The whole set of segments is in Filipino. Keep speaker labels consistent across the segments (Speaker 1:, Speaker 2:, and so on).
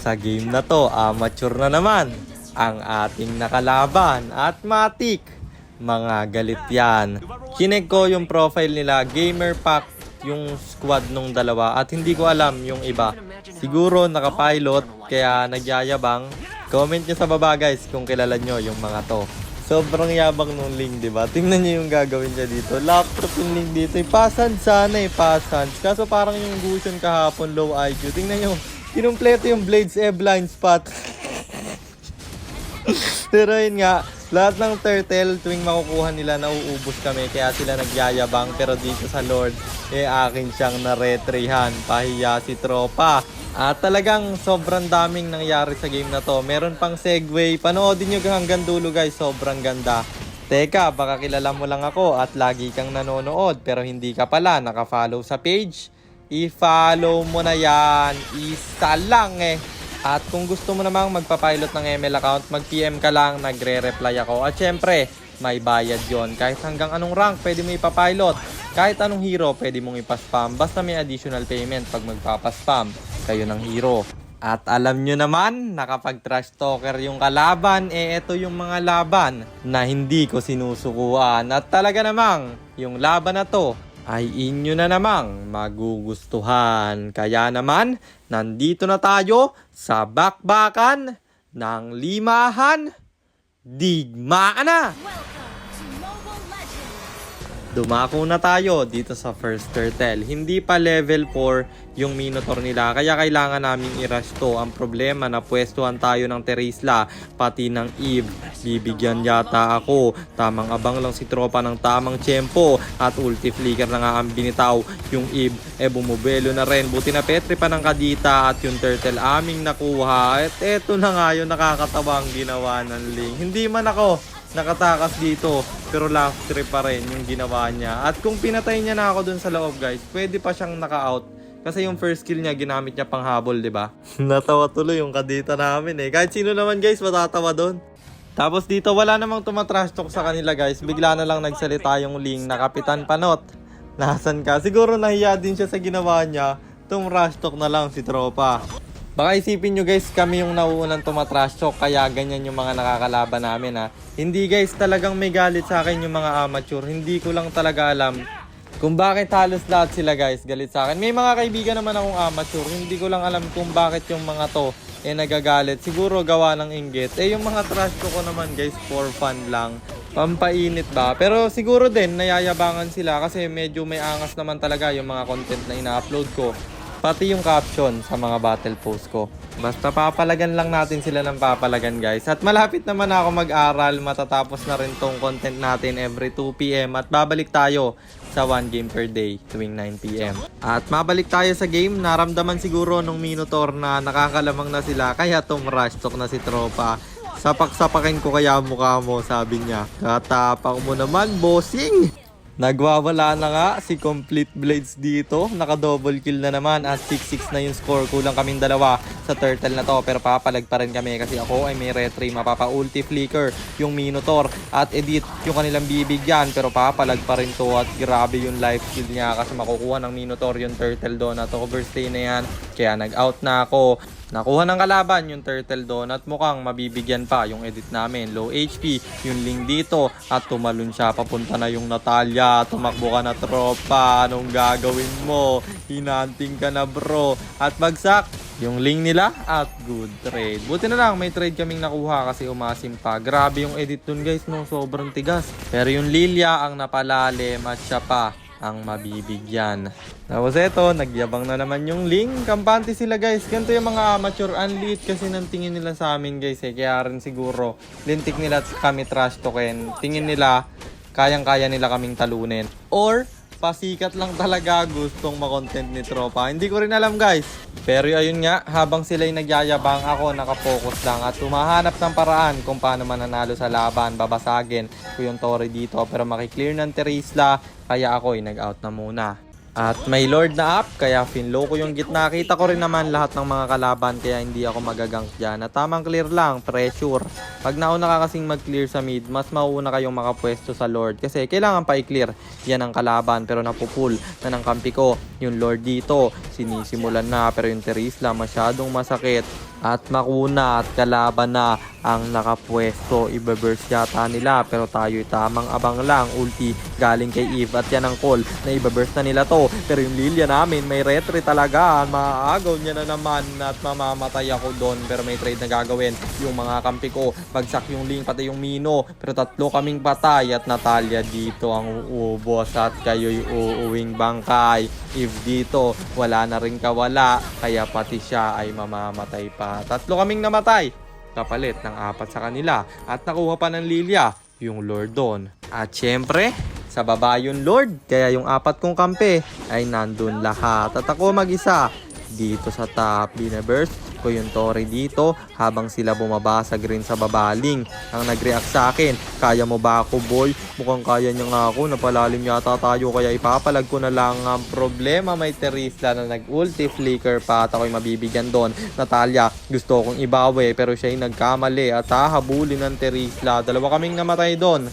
Speaker 1: Sa game na to, amateur na naman ang ating nakalaban at matik. Mga galit yan. Chinek ko yung profile nila, gamer pack yung squad nung dalawa at hindi ko alam yung iba. Siguro nakapilot kaya nagyayabang. Comment nyo sa baba guys kung kilala nyo yung mga to. Sobrang yabang nung Ling, diba? Tingnan nyo yung gagawin niya dito. Laptop yung Ling dito. Pasans sana pasans. Kaso parang yung Gusion kahapon, low IQ. Tingnan nyo, kinumpleto yung Blades blind spot. Pero yun nga, lahat ng turtle tuwing makukuha nila nauubos kami. Kaya sila nagyayabang. Pero dito sa Lord, akin siyang naretrihan. Pahiya si tropa. At talagang sobrang daming nangyari sa game na to. Meron pang segue. Panoodin nyo hanggang dulo guys. Sobrang ganda. Teka, baka kilala mo lang ako at lagi kang nanonood pero hindi ka pala nakafollow sa page. I-follow mo na yan. Isa lang At kung gusto mo namang magpapilot ng ML account, mag-PM ka lang, nagre-reply ako. At syempre, may bayad yon. Kahit hanggang anong rank, pwede mo ipapilot. Kahit anong hero, pwede mong ipaspam. Basta may additional payment pag magpapaspam kayo ng hero. At alam nyo naman, nakapag trash talker yung kalaban, eto yung mga laban na hindi ko sinusukuan. At talaga namang, yung laban na to ay inyo na namang magugustuhan. Kaya naman, nandito na tayo sa bakbakan ng limahan. Digmaan na! Dumako na tayo dito sa first turtle. Hindi pa level 4 yung Minotaur nila. Kaya kailangan namin i-rush to. Ang problema na pwestuhan tayo ng Terizla. Pati ng Eve. Bibigyan yata ako. Tamang abang lang si tropa ng tamang tiyempo. At ulti flicker na nga ang binitaw. Yung Eve bumubelo na rin. Buti na Petri pa ng kadita. At yung turtle aming nakuha. At eto na nga yung nakakatawang ginawa ng Ling. Hindi man ako nakatakas dito pero last trip pa rin yung ginawa niya. At kung pinatay niya na ako dun sa loob guys, pwede pa siyang naka-out kasi yung first kill niya ginamit niya pang habol, di ba? Natawa tuloy yung kadita namin kahit sino naman guys matatawa dun. Tapos dito wala namang tumatrash talk sa kanila guys. Bigla na lang nagsalita yung Ling na Kapitan Panot. Nasaan ka? Siguro nahiya din siya sa ginawa niya. Tumrash talk na lang si tropa. Baka isipin nyo guys, kami yung nauunang tumatrash talk kaya ganyan yung mga nakakalaban namin Hindi guys, talagang may galit sa akin yung mga amateur. Hindi ko lang talaga alam kung bakit halos lahat sila guys galit sa akin. May mga kaibigan naman akong amateur. Hindi ko lang alam kung bakit yung mga to nagagalit. Siguro gawa ng inggit. Yung mga trash talk ko naman guys, for fun lang. Pampainit ba? Pero siguro din nayayabangan sila kasi medyo may angas naman talaga yung mga content na ina-upload ko. Pati yung caption sa mga battle post ko. Basta papalagan lang natin sila ng papalagan guys. At malapit naman ako mag-aral. Matatapos na rin tong content natin every 2 PM. At babalik tayo sa 1 game per day tuwing 9 PM. At mabalik tayo sa game. Naramdaman siguro nung Minotaur na nakakalamang na sila. Kaya tumrush talk na si tropa. Sapak-sapakin ko kaya mukha mo, sabi niya. Katapak mo naman, bossing! Nagwawala na nga si Complete Blades dito. Naka-double kill na naman at 6-6 na yung score. Kulang kaming dalawa sa turtle na to. Pero papalag pa rin kami kasi ako ay may retry. Mapapa-ulti flicker yung Minotaur at edit yung kanilang bibigyan. Pero papalag pa rin to at grabe yung life steal niya kasi makukuha ng Minotaur yung turtle doon at overstay na yan. Kaya nag-out na ako. Nakuha ng kalaban yung turtle doon at mukhang mabibigyan pa yung edit namin. Low HP yung Ling dito at tumalon siya. Papunta na yung Natalia. Tumakbo ka na tropa. Anong gagawin mo? Hinanting ka na bro. At bagsak yung Ling nila at good trade. Buti na lang may trade kaming nakuha kasi umasim pa. Grabe yung edit dun guys no. Sobrang tigas. Pero yung Lilia ang napalalim at siya pa ang mabibigyan. Tapos eto, nagyabang na naman yung Ling. Kampante sila guys. Ganito yung mga amateur. Unlit kasi ng tingin nila sa amin guys Kaya rin siguro lintik nila kami trash talkin. Tingin nila kayang-kaya nila kaming talunin. Or pasikat lang talaga gustong makontent ni tropa. Hindi ko rin alam guys. Pero ayun nga, habang sila'y nagyayabang ako, nakapokus lang at humahanap ng paraan kung paano mananalo sa laban. Babasagin ko yung Tori dito pero makiklear ng Terizla kaya ako ay nag-out na muna. At may Lord na up, kaya finlow ko yung gitna. Kita ko rin naman lahat ng mga kalaban, kaya hindi ako magagank dyan. At tamang clear lang, pressure. Pag nauna ka kasing mag-clear sa mid, mas mauuna kayong makapwesto sa Lord. Kasi kailangan pa i-clear yan ang kalaban, pero napupull na ng kampi ko. Yung Lord dito, sinisimulan na, pero yung Terizla masyadong masakit. At Makuna at kalaban na ang nakapwesto. Ibaburst yata nila pero tayo'y tamang abang lang. Ulti galing kay Eve at yan ang call na ibaburst na nila to. Pero yung Lilia namin may retry talaga. Maaagaw niya na naman at mamamatay ako doon. Pero may trade na gagawin yung mga kampi ko. Bagsak yung Ling pati yung Mino. Pero tatlo kaming patay at Natalia dito ang uubos at kayo'y uuwing bangkay. Eve dito wala na rin kawala kaya pati siya ay mamamatay pa. Tatlo kaming namatay kapalit ng 4 sa kanila at nakuha pa ng Lilia yung Lord doon. At syempre sa baba yung Lord kaya yung 4 kong kampe ay nandun lahat at ako mag-isa dito sa top. Binaburst ko yung Tori dito habang sila bumaba sa green sa babaling. Ang nag-react sa akin, kaya mo ba ako boy? Mukhang kaya niya nga ako, napalalim yata tayo kaya ipapalag ko na lang. Ang problema may Terisla na nag-ulti flicker pa at ako'y mabibigyan doon. Natalia, gusto kong ibawi pero siya'y nagkamali at hahabulin ng Terisla. Dalawa kaming namatay doon.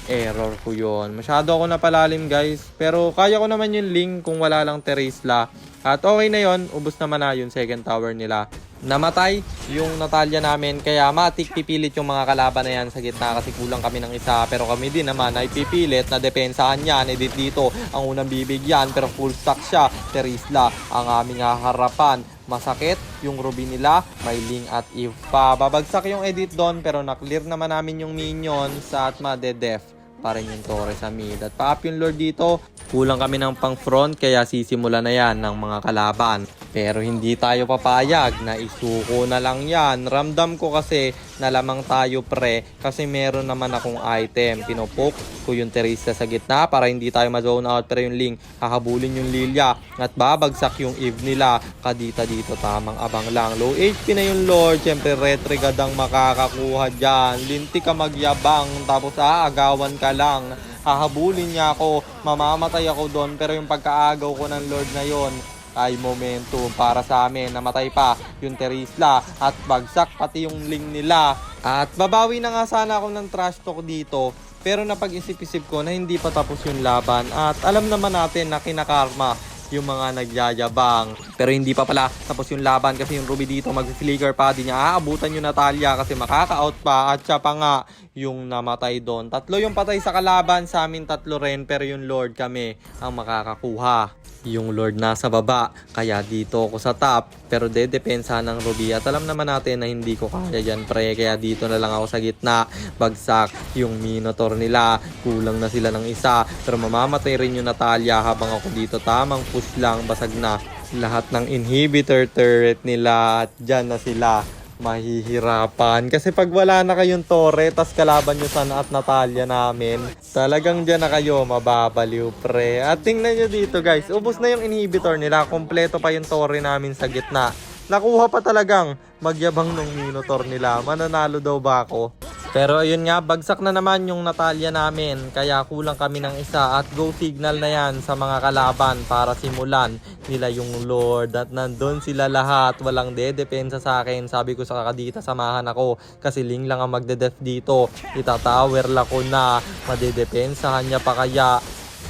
Speaker 1: Error ko yun. Masyado ako napalalim guys. Pero kaya ko naman yung link kung wala lang Terisla. At okay na yon, ubos naman na yung second tower nila. Namatay yung Natalia namin kaya matik pipilit yung mga kalaban na yan sa gitna kasi kulang kami ng isa. Pero kami din naman ay pipilit na depensahan yan. Edit dito ang unang bibigyan pero full stack siya. Terisla ang aming haharapan. Masakit yung Ruby nila, may Ling at Eve pa. Babagsak yung edit doon pero na-clear naman namin yung minions at madedef pa rin yung Torre sa mid. At pa-up yung Lord dito. Kulang kami ng pang front kaya sisimula na yan ng mga kalaban. Pero hindi tayo papayag na isuko na lang yan. Ramdam ko kasi na lamang tayo pre kasi meron naman akong item. Pinopok ko yung Teresa sa gitna para hindi tayo ma-zone out pero yung Ling hahabulin yung Lilia at babagsak yung Eve nila. Kadita dito tamang abang lang. Low HP na yung Lord. Siyempre retrigad ang makakakuha dyan. Linti ka magyabang tapos aagawan ka lang. Hahabulin niya ako, mamamatay ako doon pero yung pagkaagaw ko ng Lord na yon ay momentum para sa amin. Namatay pa yung Terisla at bagsak pati yung Ling nila. At babawi na nga sana ako ng trash talk dito pero napag-isip-isip ko na hindi pa tapos yung laban at alam naman natin na kinakarma yung mga nagyayabang. Pero hindi pa pala tapos yung laban kasi yung Ruby dito mag-flicker pa. Di niya aabutan yung Natalia kasi makaka-out pa at siya pa nga yung namatay doon. Tatlo yung patay sa kalaban, sa amin tatlo rin pero yung Lord kami ang makakakuha. Yung Lord nasa baba kaya dito ako sa top pero dedepensa ng Ruby at alam naman natin na hindi ko kaya dyan pre kaya dito na lang ako sa gitna. Bagsak yung Minotaur nila, kulang na sila ng isa pero mamamatay rin yung Natalia habang ako dito tamang push lang. Basag na lahat ng inhibitor turret nila at dyan na sila mahihirapan kasi pag wala na kayong Torre tas kalaban nyo sana at Natalia namin talagang dyan na kayo mababaliw pre. At tingnan nyo dito guys, ubos na yung inhibitor nila, kompleto pa yung Torre namin sa gitna, nakuha pa talagang magyabang ng Minotaur nila. Mananalo daw ba ako? Pero ayun nga, bagsak na naman yung Natalia namin kaya kulang kami ng isa at go signal na yan sa mga kalaban para simulan nila yung Lord at nandun sila lahat. Walang dedepensa sa akin. Sabi ko sa Kadita samahan ako kasi Ling lang ang magdedef dito. Itatower la ko na, madedepensahan niya pa kaya.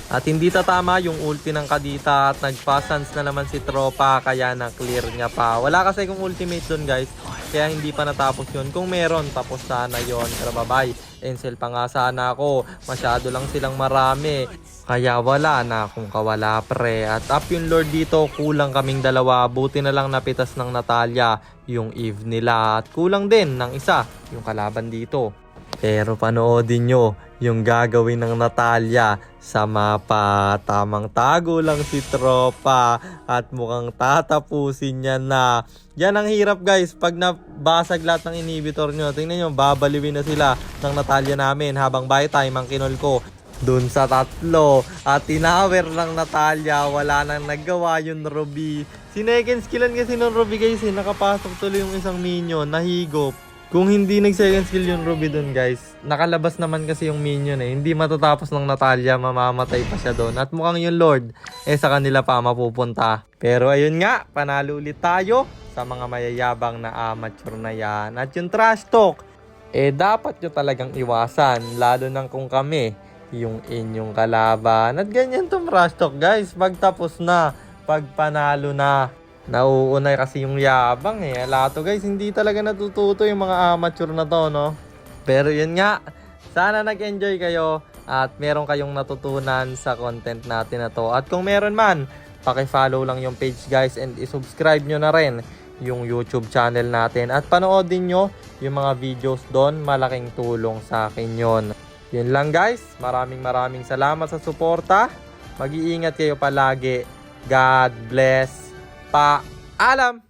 Speaker 1: At hindi tatama yung ulti ng Kadita at nagpasans na naman si Tropa kaya na-clear niya pa. Wala kasi kung ultimate dun guys kaya hindi pa natapos yun. Kung meron tapos sana yon. Pero bye-bye. Encel pa nga sana ako. Masyado lang silang marami. Kaya wala na akong kawala pre. At up yung Lord dito, kulang kaming dalawa. Buti na lang napitas ng Natalia yung Eve nila. At kulang din ng isa yung kalaban dito. Pero panoodin nyo yung gagawin ng Natalia sa mapa. Tamang tago lang si Tropa at mukhang tatapusin niya na. Yan ang hirap guys pag nabasag lahat ng inhibitor nyo. Tingnan nyo, babaliwin na sila ng Natalia namin habang buy time ang kinol ko dun sa tatlo. At tinawer ng Natalia, wala nang nagawa yung Ruby. Sinecond skillan kasi ng Ruby guys nakapasok tuloy yung isang minion, nahigop. Kung hindi nag-second skill yung Ruby dun guys, nakalabas naman kasi yung minion hindi matatapos ng Natalia, mamamatay pa siya doon. At mukhang yung Lord, sa kanila pa mapupunta. Pero ayun nga, panalo ulit tayo sa mga mayayabang na amateur na yan. At yung trash talk, dapat nyo talagang iwasan, lalo nang kung kami, yung inyong kalaban. At ganyan tong trash talk guys, pag tapos na, pag panalo na. Nauunay kasi yung yabang eh. Ala to guys, hindi talaga natututo yung mga amateur na to, no? Pero yun nga, sana nag-enjoy kayo at meron kayong natutunan sa content natin na to. At kung meron man, paki-follow lang yung page guys and i-subscribe nyo na rin yung YouTube channel natin. At panoodin nyo yung mga videos doon, malaking tulong sa akin yun. Yun lang guys, maraming salamat sa suporta. Mag-iingat kayo palagi. God bless. Paalam!